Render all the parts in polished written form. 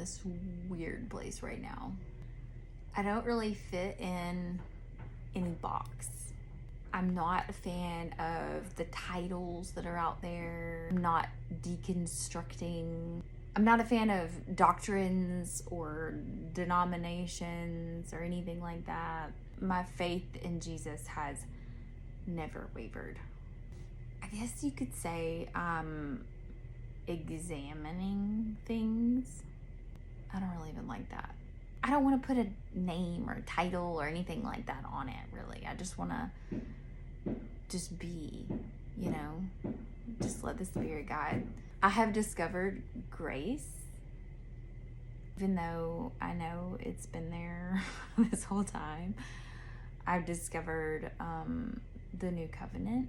this weird place right now. I don't really fit in any box. I'm not a fan of the titles that are out there. I'm not deconstructing. I'm not a fan of doctrines or denominations or anything like that. My faith in Jesus has never wavered. I guess you could say I'm examining things. I don't really even like that. I don't want to put a name or a title or anything like that on it, really. I just want to just be, just let the Spirit guide. I have discovered grace, even though I know it's been there this whole time. I've discovered the new covenant,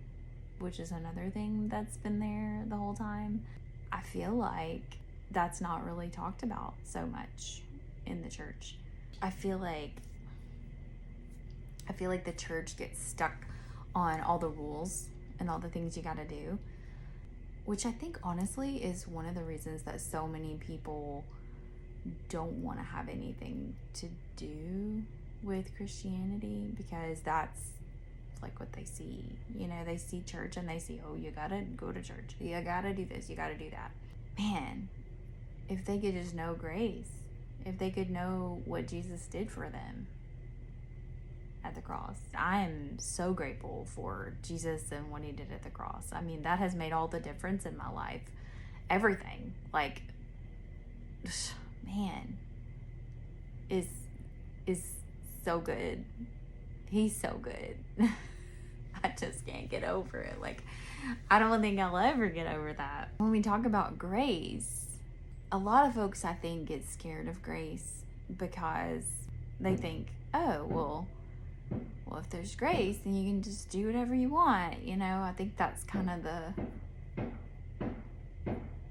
which is another thing that's been there the whole time. I feel like that's not really talked about so much in the church. I feel like the church gets stuck on all the rules and all the things you got to do, which I think honestly is one of the reasons that so many people don't want to have anything to do with Christianity, because that's like what they see. They see church and they see, oh, you gotta go to church, you gotta do this, you gotta do that. Man, if they could just know grace, if they could know what Jesus did for them at the cross. I am so grateful for Jesus and what he did at the cross. I mean, that has made all the difference in my life. Everything. Like, man, is so good. He's so good. I just can't get over it. Like, I don't think I'll ever get over that. When we talk about grace, a lot of folks, I think, get scared of grace because they think, oh, well, if there's grace, then you can just do whatever you want. I think that's kind of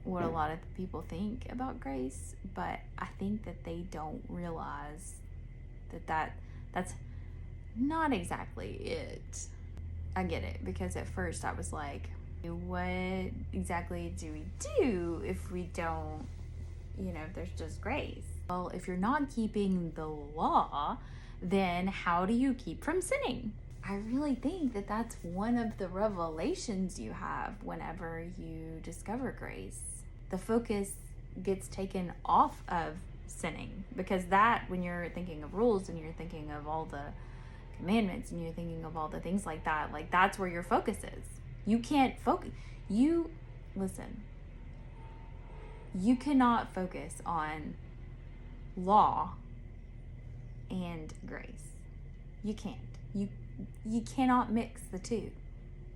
what a lot of people think about grace. But I think that they don't realize that's not exactly it. I get it, because at first I was like, what exactly do we do if we don't, if there's just grace? Well, if you're not keeping the law, then how do you keep from sinning? I really think that that's one of the revelations you have whenever you discover grace. The focus gets taken off of sinning, because that, when you're thinking of rules and you're thinking of all the commandments and you're thinking of all the things like that, like that's where your focus is. You can't focus. Listen, you cannot focus on law and grace. You can't. You cannot mix the two.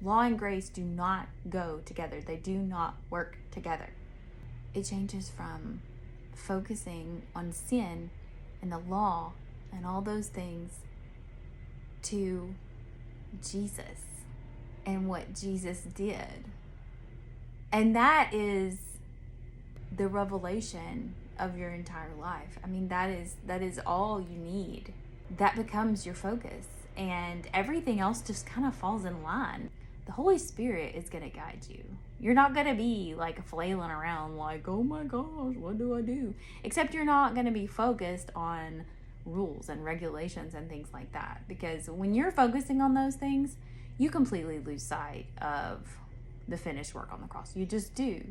Law and grace do not go together. They do not work together. It changes from focusing on sin and the law and all those things to Jesus and what Jesus did. And that is the revelation of your entire life. I mean, that is all you need. That becomes your focus, and everything else just kind of falls in line. The Holy Spirit is going to guide you. You're not going to be like flailing around like, oh my gosh, what do I do? Except you're not going to be focused on rules and regulations and things like that, because when you're focusing on those things, you completely lose sight of the finished work on the cross. You just do.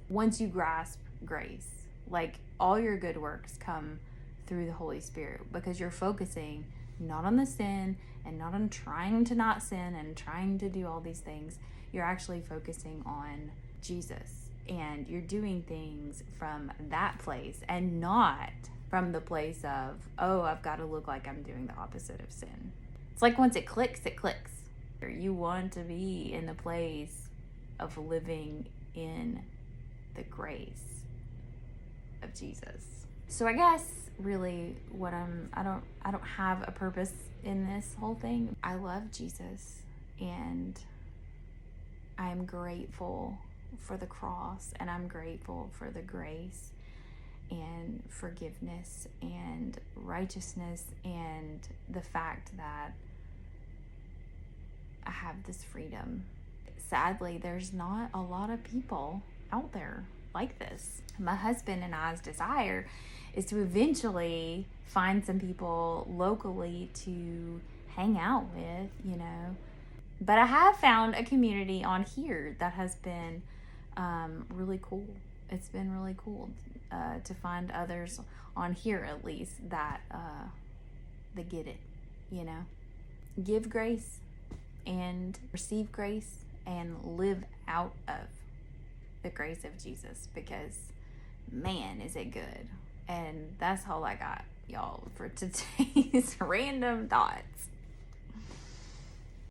Once you grasp grace, like, all your good works come through the Holy Spirit, because you're focusing not on the sin and not on trying to not sin and trying to do all these things. You're actually focusing on Jesus, and you're doing things from that place and not from the place of, oh, I've got to look like I'm doing the opposite of sin. It's like once it clicks, it clicks. You want to be in the place of living in the grace of Jesus. So I guess really I don't have a purpose in this whole thing. I love Jesus, and I'm grateful for the cross, and I'm grateful for the grace and forgiveness and righteousness and the fact that I have this freedom. Sadly, there's not a lot of people out there like this. My husband and I's desire is to eventually find some people locally to hang out with, you know. But I have found a community on here that has been really cool. It's been really cool to find others on here, at least, that get it, you know. Give grace and receive grace and live out of the grace of Jesus, because man, is it good. And that's all I got, y'all, for today's random thoughts.